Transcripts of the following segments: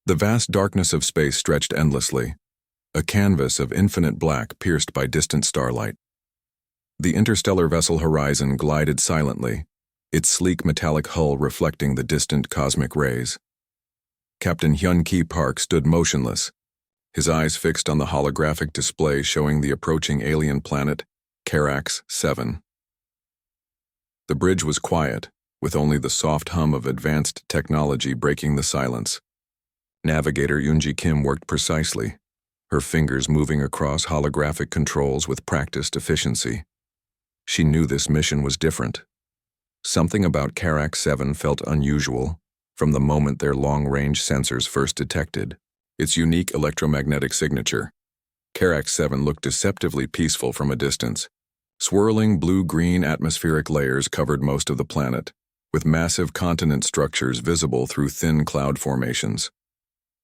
The vast darkness of space stretched endlessly, a canvas of infinite black pierced by distant starlight. The interstellar vessel Horizon glided silently, its sleek metallic hull reflecting the distant cosmic rays. Captain Hyun-Ki Park stood motionless, his eyes fixed on the holographic display showing the approaching alien planet, Carax 7. The bridge was quiet, with only the soft hum of advanced technology breaking the silence. Navigator Yoonji Kim worked precisely, her fingers moving across holographic controls with practiced efficiency. She knew this mission was different. Something about Carax 7 felt unusual from the moment their long-range sensors first detected its unique electromagnetic signature. Carax 7 looked deceptively peaceful from a distance. Swirling blue-green atmospheric layers covered most of the planet, with massive continent structures visible through thin cloud formations.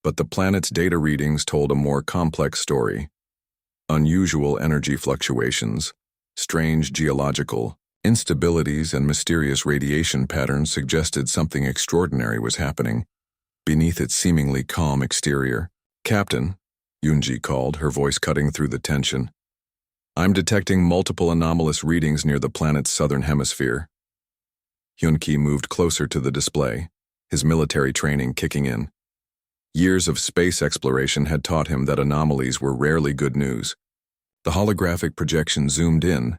But the planet's data readings told a more complex story. Unusual energy fluctuations, strange geological instabilities, and mysterious radiation patterns suggested something extraordinary was happening beneath its seemingly calm exterior. "Captain," Yoonji called, her voice cutting through the tension. "I'm detecting multiple anomalous readings near the planet's southern hemisphere." Hyun-Ki moved closer to the display, his military training kicking in. Years of space exploration had taught him that anomalies were rarely good news. The holographic projection zoomed in,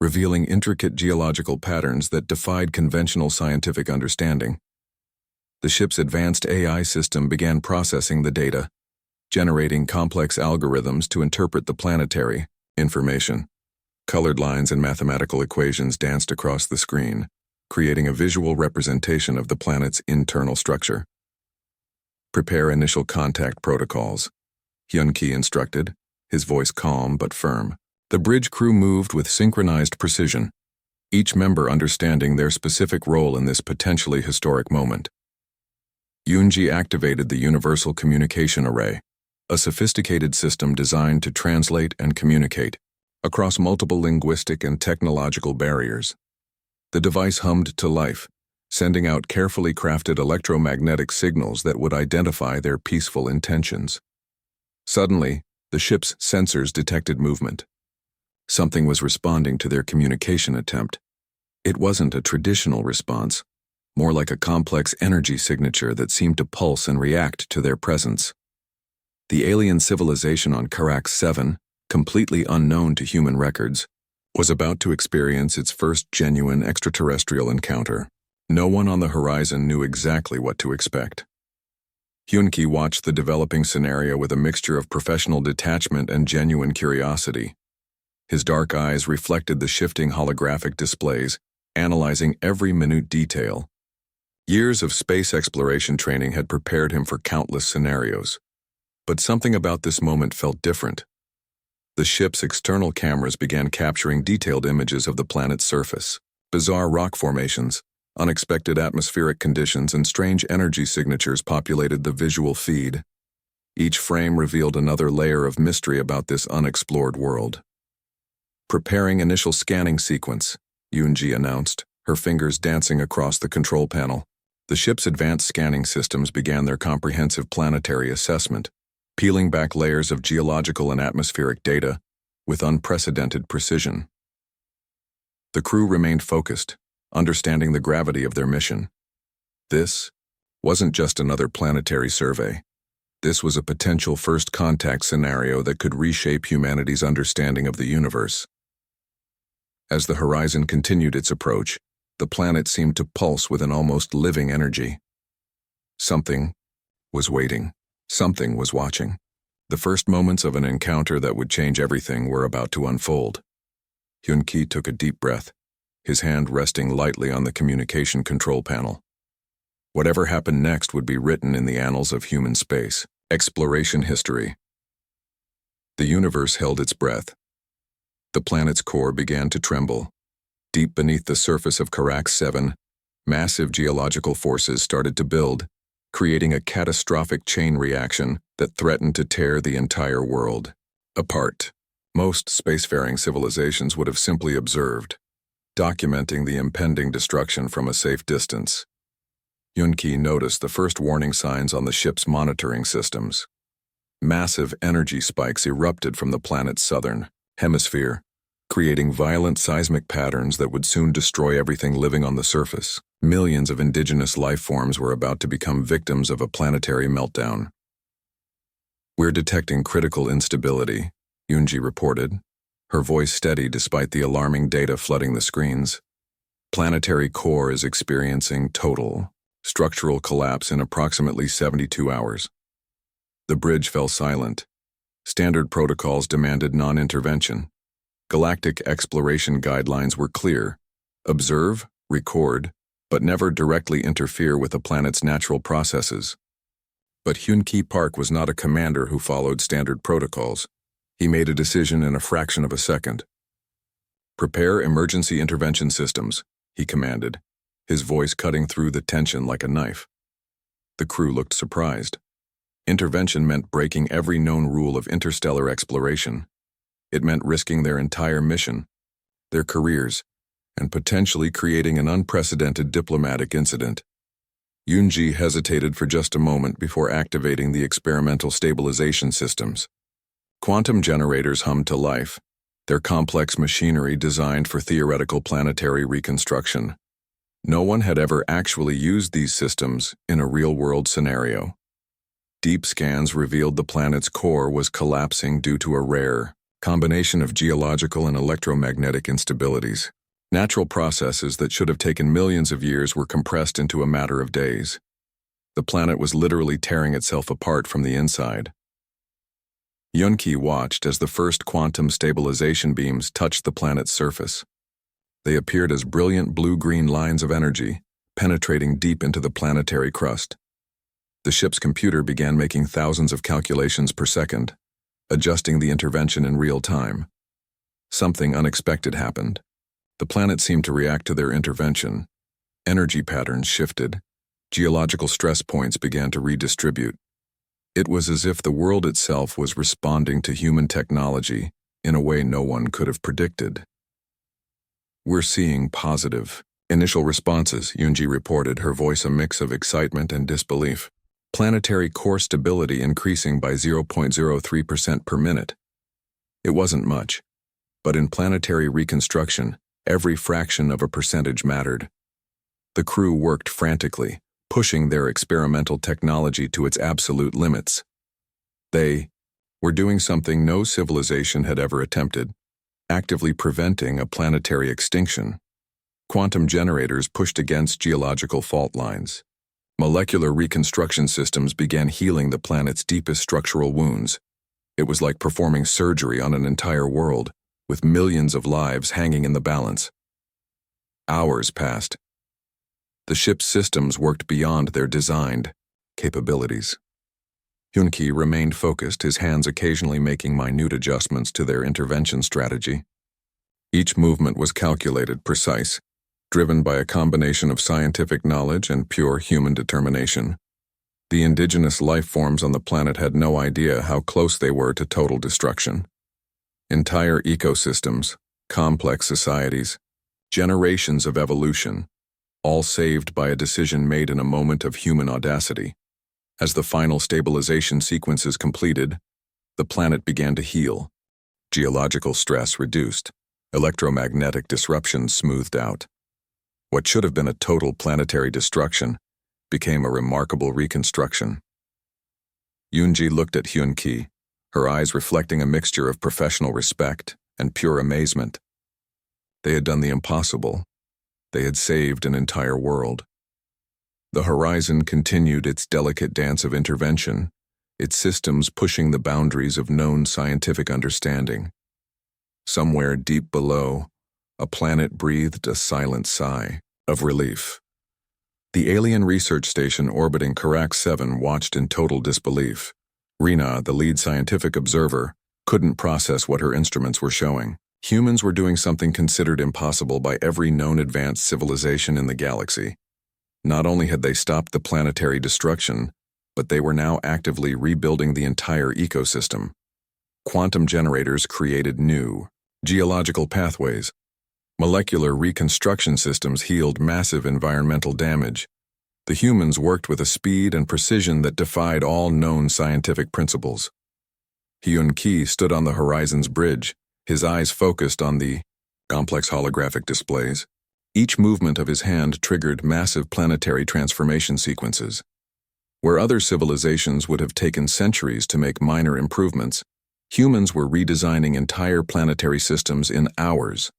revealing intricate geological patterns that defied conventional scientific understanding. The ship's advanced AI system began processing the data, generating complex algorithms to interpret the planetary information. Colored lines and mathematical equations danced across the screen, creating a visual representation of the planet's internal structure. "Prepare initial contact protocols," Hyun-Ki instructed, his voice calm but firm. The bridge crew moved with synchronized precision, each member understanding their specific role in this potentially historic moment. Yoonji activated the Universal Communication Array, a sophisticated system designed to translate and communicate across multiple linguistic and technological barriers. The device hummed to life, sending out carefully crafted electromagnetic signals that would identify their peaceful intentions. Suddenly, the ship's sensors detected movement. Something was responding to their communication attempt. It wasn't a traditional response, more like a complex energy signature that seemed to pulse and react to their presence. The alien civilization on Carax 7, completely unknown to human records, was about to experience its first genuine extraterrestrial encounter. No one on the horizon knew exactly what to expect. Hyun-Ki watched the developing scenario with a mixture of professional detachment and genuine curiosity. His dark eyes reflected the shifting holographic displays, analyzing every minute detail. Years of space exploration training had prepared him for countless scenarios. But something about this moment felt different. The ship's external cameras began capturing detailed images of the planet's surface. Bizarre rock formations, unexpected atmospheric conditions, and strange energy signatures populated the visual feed. Each frame revealed another layer of mystery about this unexplored world. "Preparing initial scanning sequence," Yoonji announced, her fingers dancing across the control panel. The ship's advanced scanning systems began their comprehensive planetary assessment, peeling back layers of geological and atmospheric data with unprecedented precision. The crew remained focused, understanding the gravity of their mission. This wasn't just another planetary survey. This was a potential first contact scenario that could reshape humanity's understanding of the universe. As the horizon continued its approach, the planet seemed to pulse with an almost living energy. Something was waiting. Something was watching. The first moments of an encounter that would change everything were about to unfold. Hyun-Ki took a deep breath, his hand resting lightly on the communication control panel. Whatever happened next would be written in the annals of human space exploration history. The universe held its breath. The planet's core began to tremble. Deep beneath the surface of Carax 7, massive geological forces started to build, creating a catastrophic chain reaction that threatened to tear the entire world apart. Most spacefaring civilizations would have simply observed, documenting the impending destruction from a safe distance. Yunki noticed the first warning signs on the ship's monitoring systems. Massive energy spikes erupted from the planet's southern hemisphere, creating violent seismic patterns that would soon destroy everything living on the surface. Millions of indigenous life forms were about to become victims of a planetary meltdown. "We're detecting critical instability," Yunji reported, her voice steady despite the alarming data flooding the screens. "Planetary core is experiencing total structural collapse in approximately 72 hours. The bridge fell silent. Standard protocols demanded non-intervention. Galactic exploration guidelines were clear: observe, record, but never directly interfere with the planet's natural processes." But Hyun-Ki Park was not a commander who followed standard protocols. He made a decision in a fraction of a second. "Prepare emergency intervention systems," he commanded, his voice cutting through the tension like a knife. The crew looked surprised. Intervention meant breaking every known rule of interstellar exploration. It meant risking their entire mission, their careers, and potentially creating an unprecedented diplomatic incident. Yunji hesitated for just a moment before activating the experimental stabilization systems. Quantum generators hummed to life, their complex machinery designed for theoretical planetary reconstruction. No one had ever actually used these systems in a real-world scenario. Deep scans revealed the planet's core was collapsing due to a rare combination of geological and electromagnetic instabilities. Natural processes that should have taken millions of years were compressed into a matter of days. The planet was literally tearing itself apart from the inside. Yunki watched as the first quantum stabilization beams touched the planet's surface. They appeared as brilliant blue-green lines of energy, penetrating deep into the planetary crust. The ship's computer began making thousands of calculations per second, adjusting the intervention in real time. Something unexpected happened. The planet seemed to react to their intervention. Energy patterns shifted. Geological stress points began to redistribute. It was as if the world itself was responding to human technology in a way no one could have predicted. "We're seeing positive initial responses," Yunji reported, her voice a mix of excitement and disbelief. "Planetary core stability increasing by 0.03% per minute. It wasn't much, but in planetary reconstruction, every fraction of a percentage mattered." The crew worked frantically, pushing their experimental technology to its absolute limits. They were doing something no civilization had ever attempted, actively preventing a planetary extinction. Quantum generators pushed against geological fault lines. Molecular reconstruction systems began healing the planet's deepest structural wounds. It was like performing surgery on an entire world, with millions of lives hanging in the balance. Hours passed. The ship's systems worked beyond their designed capabilities. Hyun-Ki remained focused, his hands occasionally making minute adjustments to their intervention strategy. Each movement was calculated, precise, driven by a combination of scientific knowledge and pure human determination. The indigenous life forms on the planet had no idea how close they were to total destruction. Entire ecosystems, complex societies, generations of evolution, all saved by a decision made in a moment of human audacity. As the final stabilization sequences completed, the planet began to heal. Geological stress reduced, electromagnetic disruptions smoothed out. What should have been a total planetary destruction became a remarkable reconstruction. Yunji looked at Hyun-Ki, her eyes reflecting a mixture of professional respect and pure amazement. They had done the impossible. They had saved an entire world. The horizon continued its delicate dance of intervention, its systems pushing the boundaries of known scientific understanding. Somewhere deep below, a planet breathed a silent sigh of relief. The alien research station orbiting Karak 7 watched in total disbelief. Rina, the lead scientific observer, couldn't process what her instruments were showing. Humans were doing something considered impossible by every known advanced civilization in the galaxy. Not only had they stopped the planetary destruction, but they were now actively rebuilding the entire ecosystem. Quantum generators created new geological pathways. Molecular reconstruction systems healed massive environmental damage. The humans worked with a speed and precision that defied all known scientific principles. Hyun-Ki stood on the horizon's bridge, his eyes focused on the complex holographic displays. Each movement of his hand triggered massive planetary transformation sequences. Where other civilizations would have taken centuries to make minor improvements, humans were redesigning entire planetary systems in hours.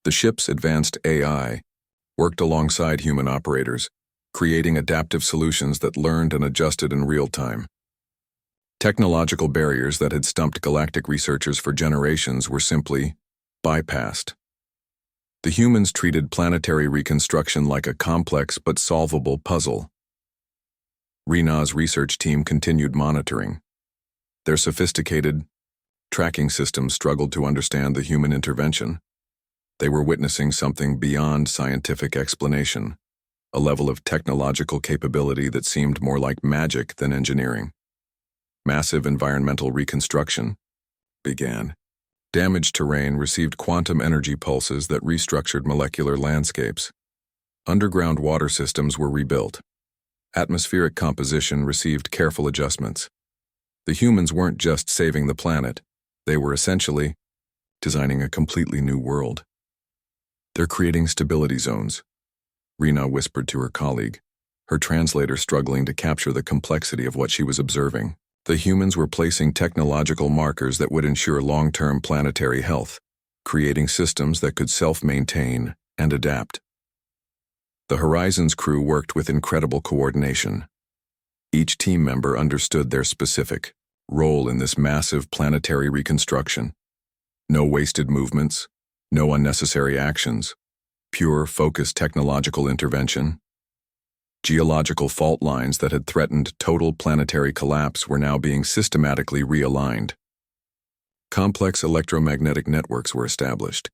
The ship's advanced AI worked alongside human operators, creating adaptive solutions that learned and adjusted in real time. Technological barriers that had stumped galactic researchers for generations were simply bypassed. The humans treated planetary reconstruction like a complex but solvable puzzle. Rina's research team continued monitoring. Their sophisticated tracking systems struggled to understand the human intervention. They were witnessing something beyond scientific explanation, a level of technological capability that seemed more like magic than engineering. Massive environmental reconstruction began. Damaged terrain received quantum energy pulses that restructured molecular landscapes. Underground water systems were rebuilt. Atmospheric composition received careful adjustments. The humans weren't just saving the planet, they were essentially designing a completely new world. They're creating stability zones, Rina whispered to her colleague, her translator struggling to capture the complexity of what she was observing. The humans were placing technological markers that would ensure long-term planetary health, creating systems that could self-maintain and adapt. The Horizons crew worked with incredible coordination. Each team member understood their specific role in this massive planetary reconstruction. No wasted movements, no unnecessary actions, pure, focused technological intervention. Geological fault lines that had threatened total planetary collapse were now being systematically realigned. Complex electromagnetic networks were established,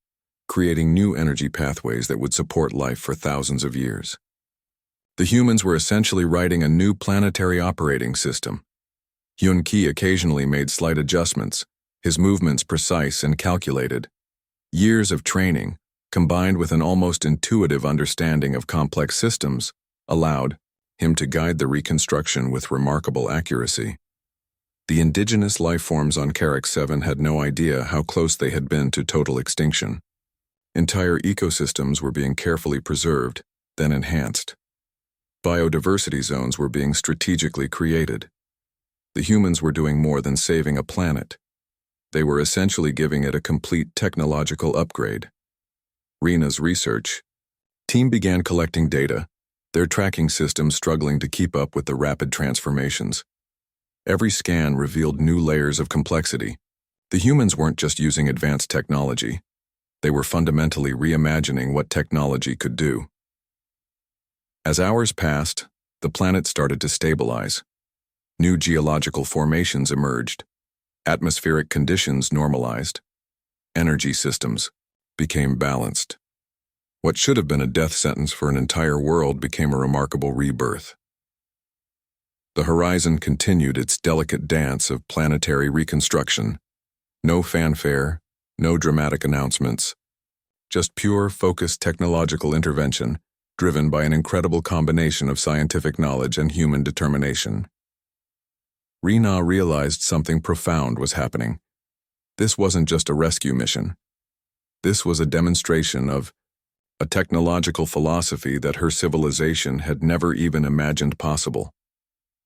creating new energy pathways that would support life for thousands of years. The humans were essentially writing a new planetary operating system. Hyun-Ki occasionally made slight adjustments, his movements precise and calculated. Years of training, combined with an almost intuitive understanding of complex systems, allowed him to guide the reconstruction with remarkable accuracy. The indigenous life forms on Carrick 7 had no idea how close they had been to total extinction. Entire ecosystems were being carefully preserved, then enhanced. Biodiversity zones were being strategically created. The humans were doing more than saving a planet. They were essentially giving it a complete technological upgrade. Rina's research team began collecting data, their tracking systems struggling to keep up with the rapid transformations. Every scan revealed new layers of complexity. The humans weren't just using advanced technology. They were fundamentally reimagining what technology could do. As hours passed, the planet started to stabilize. New geological formations emerged. Atmospheric conditions normalized. Energy systems became balanced. What should have been a death sentence for an entire world became a remarkable rebirth. The horizon continued its delicate dance of planetary reconstruction. No fanfare, no dramatic announcements. Just pure, focused technological intervention, driven by an incredible combination of scientific knowledge and human determination. Rina realized something profound was happening. This wasn't just a rescue mission. This was a demonstration of a technological philosophy that her civilization had never even imagined possible.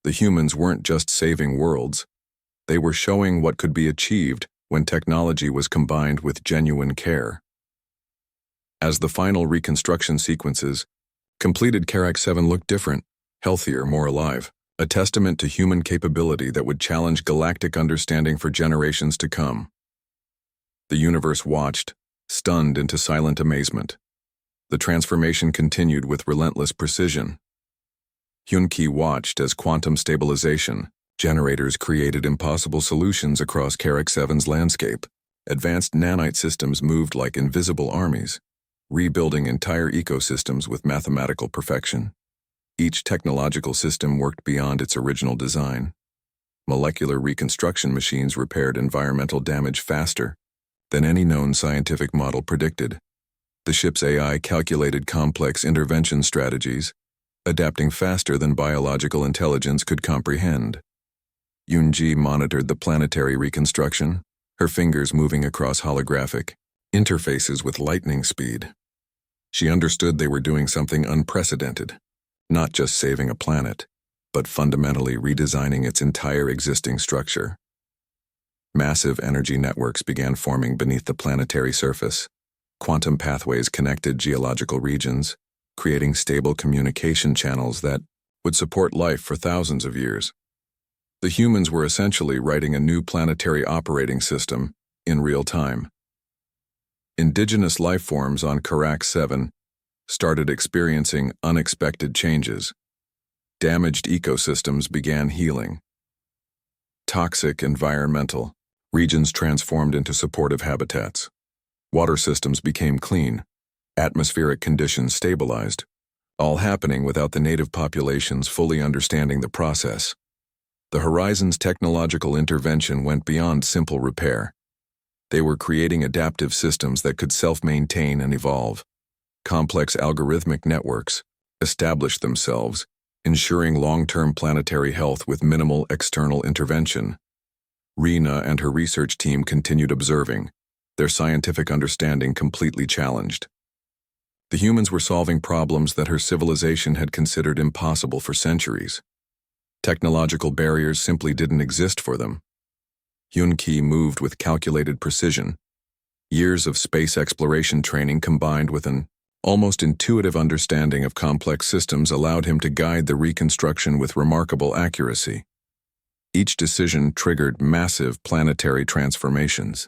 The humans weren't just saving worlds. They were showing what could be achieved when technology was combined with genuine care. As the final reconstruction sequences completed, Carrick 7 looked different, healthier, more alive, a testament to human capability that would challenge galactic understanding for generations to come. The universe watched, stunned into silent amazement. The transformation continued with relentless precision. Hyun-Ki watched as quantum stabilization generators created impossible solutions across Carrick 7's landscape. Advanced nanite systems moved like invisible armies, rebuilding entire ecosystems with mathematical perfection. Each technological system worked beyond its original design. Molecular reconstruction machines repaired environmental damage faster than any known scientific model predicted. The ship's AI calculated complex intervention strategies, adapting faster than biological intelligence could comprehend. Yunji monitored the planetary reconstruction, her fingers moving across holographic interfaces with lightning speed. She understood they were doing something unprecedented, not just saving a planet, but fundamentally redesigning its entire existing structure. Massive energy networks began forming beneath the planetary surface. Quantum pathways connected geological regions, creating stable communication channels that would support life for thousands of years. The humans were essentially writing a new planetary operating system in real time. Indigenous life forms on Karak 7 started experiencing unexpected changes. Damaged ecosystems began healing. Toxic environmental regions transformed into supportive habitats. Water systems became clean. Atmospheric conditions stabilized, all happening without the native populations fully understanding the process. The Horizon's technological intervention went beyond simple repair. They were creating adaptive systems that could self-maintain and evolve. Complex algorithmic networks established themselves, ensuring long-term planetary health with minimal external intervention. Rena and her research team continued observing, their scientific understanding completely challenged. The humans were solving problems that her civilization had considered impossible for centuries. Technological barriers simply didn't exist for them. Yunki moved with calculated precision. Years of space exploration training combined with an almost intuitive understanding of complex systems allowed him to guide the reconstruction with remarkable accuracy. Each decision triggered massive planetary transformations.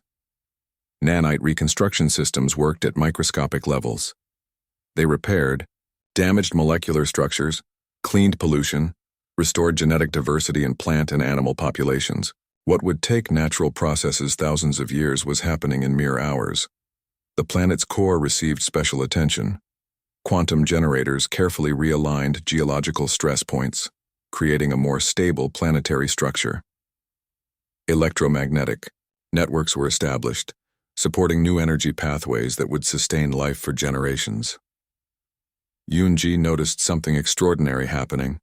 Nanite reconstruction systems worked at microscopic levels. They repaired damaged molecular structures, cleaned pollution, restored genetic diversity in plant and animal populations. What would take natural processes thousands of years was happening in mere hours. The planet's core received special attention. Quantum generators carefully realigned geological stress points, creating a more stable planetary structure. Electromagnetic networks were established, supporting new energy pathways that would sustain life for generations. Yunji noticed something extraordinary happening.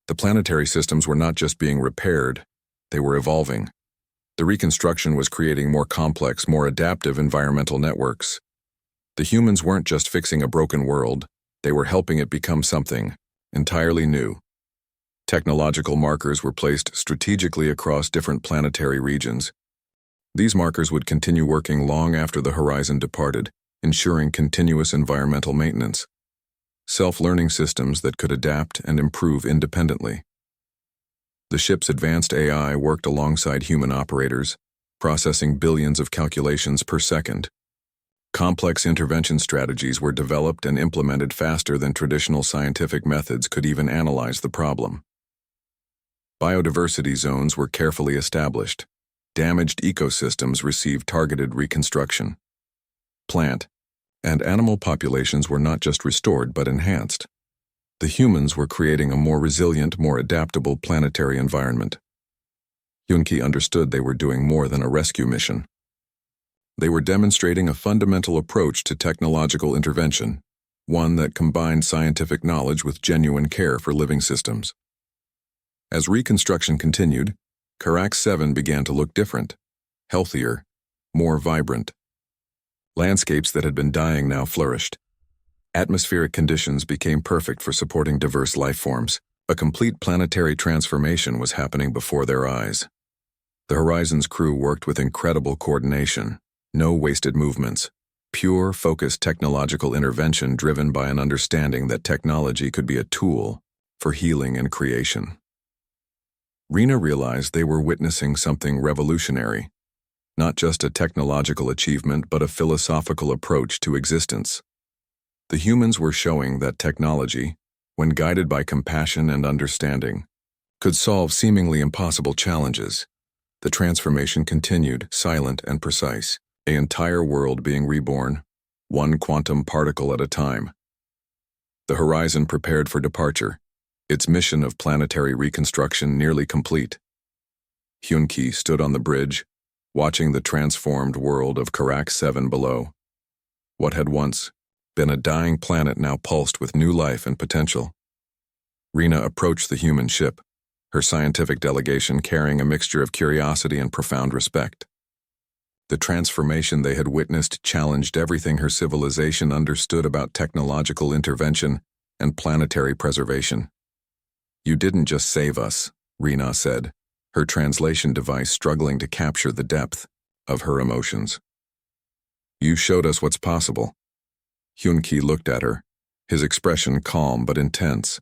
The planetary systems were not just being repaired, they were evolving. The reconstruction was creating more complex, more adaptive environmental networks. The humans weren't just fixing a broken world, they were helping it become something entirely new. Technological markers were placed strategically across different planetary regions. These markers would continue working long after the Horizon departed, ensuring continuous environmental maintenance. Self-learning systems that could adapt and improve independently. The ship's advanced AI worked alongside human operators, processing billions of calculations per second. Complex intervention strategies were developed and implemented faster than traditional scientific methods could even analyze the problem. Biodiversity zones were carefully established. Damaged ecosystems received targeted reconstruction. Plant and animal populations were not just restored but enhanced. The humans were creating a more resilient, more adaptable planetary environment. Yunki understood they were doing more than a rescue mission. They were demonstrating a fundamental approach to technological intervention, one that combined scientific knowledge with genuine care for living systems. As reconstruction continued, Karak 7 began to look different, healthier, more vibrant. Landscapes that had been dying now flourished. Atmospheric conditions became perfect for supporting diverse life forms. A complete planetary transformation was happening before their eyes. The Horizon's crew worked with incredible coordination, no wasted movements, pure, focused technological intervention driven by an understanding that technology could be a tool for healing and creation. Rena realized they were witnessing something revolutionary. Not just a technological achievement, but a philosophical approach to existence. The humans were showing that technology, when guided by compassion and understanding, could solve seemingly impossible challenges. The transformation continued, silent and precise, an entire world being reborn, one quantum particle at a time. The Horizon prepared for departure, its mission of planetary reconstruction nearly complete. Hyun-Ki stood on the bridge, watching the transformed world of Karak 7 below. What had once been a dying planet now pulsed with new life and potential. Rena approached the human ship, her scientific delegation carrying a mixture of curiosity and profound respect. The transformation they had witnessed challenged everything her civilization understood about technological intervention and planetary preservation. "You didn't just save us," Rena said, her translation device struggling to capture the depth of her emotions. "You showed us what's possible." Hyun-Ki looked at her, his expression calm but intense.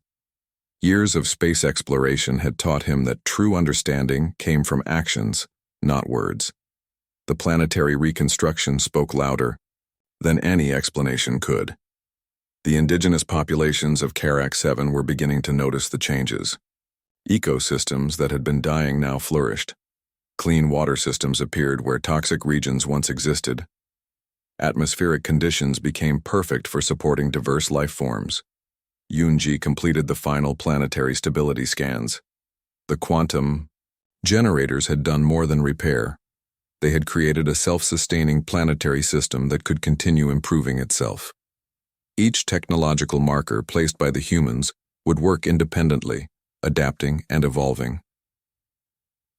Years of space exploration had taught him that true understanding came from actions, not words. The planetary reconstruction spoke louder than any explanation could. The indigenous populations of Karak-7 were beginning to notice the changes. Ecosystems that had been dying now flourished. Clean water systems appeared where toxic regions once existed. Atmospheric conditions became perfect for supporting diverse life forms. Yoon-ji completed the final planetary stability scans. The quantum generators had done more than repair. They had created a self-sustaining planetary system that could continue improving itself. Each technological marker placed by the humans would work independently, adapting and evolving.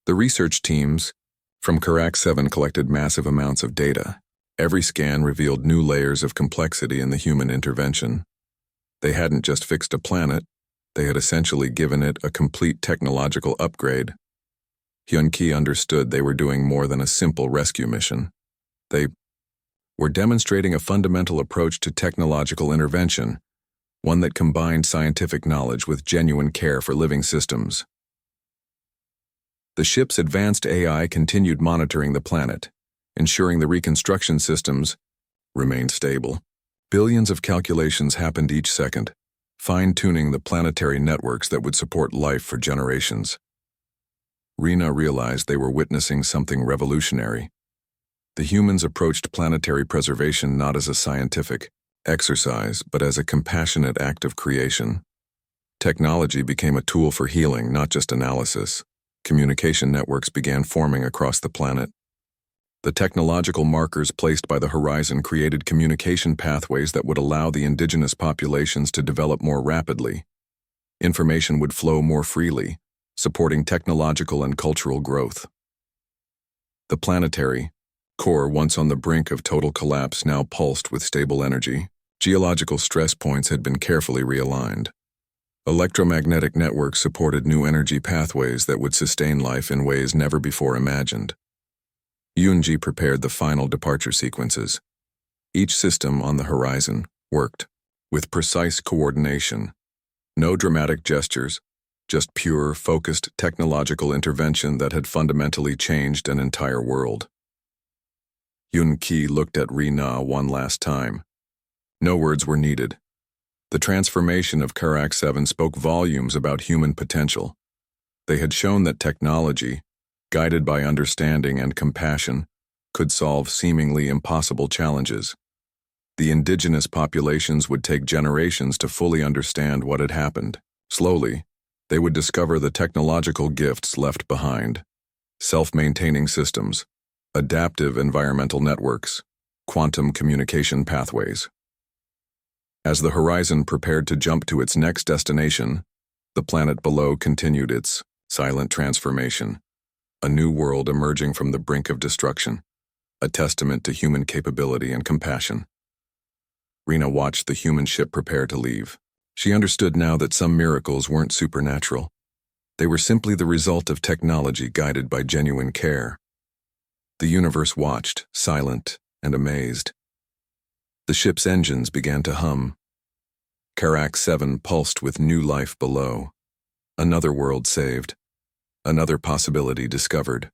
The research teams from Karak-7 collected massive amounts of data. Every scan revealed new layers of complexity in the human intervention. They hadn't just fixed a planet, they had essentially given it a complete technological upgrade. Hyun-Ki understood they were doing more than a simple rescue mission. They were demonstrating a fundamental approach to technological intervention, one that combined scientific knowledge with genuine care for living systems. The ship's advanced AI continued monitoring the planet, ensuring the reconstruction systems remained stable. Billions of calculations happened each second, fine-tuning the planetary networks that would support life for generations. Rena realized they were witnessing something revolutionary. The humans approached planetary preservation not as a scientific exercise, but as a compassionate act of creation. Technology became a tool for healing, not just analysis. Communication networks began forming across the planet. The technological markers placed by the horizon created communication pathways that would allow the indigenous populations to develop more rapidly. Information would flow more freely, supporting technological and cultural growth. The planetary core, once on the brink of total collapse, now pulsed with stable energy. Geological stress points had been carefully realigned. Electromagnetic networks supported new energy pathways that would sustain life in ways never before imagined. Yoon-ji prepared the final departure sequences. Each system on the horizon worked with precise coordination. No dramatic gestures, just pure, focused technological intervention that had fundamentally changed an entire world. Yoon-ki looked at Rina one last time. No words were needed. The transformation of Karak-7 spoke volumes about human potential. They had shown that technology, guided by understanding and compassion, could solve seemingly impossible challenges. The indigenous populations would take generations to fully understand what had happened. Slowly, they would discover the technological gifts left behind: self-maintaining systems, adaptive environmental networks, quantum communication pathways. As the horizon prepared to jump to its next destination, the planet below continued its silent transformation, a new world emerging from the brink of destruction, a testament to human capability and compassion. Rina watched the human ship prepare to leave. She understood now that some miracles weren't supernatural. They were simply the result of technology guided by genuine care. The universe watched, silent and amazed. The ship's engines began to hum. Karak-7 pulsed with new life below. Another world saved. Another possibility discovered.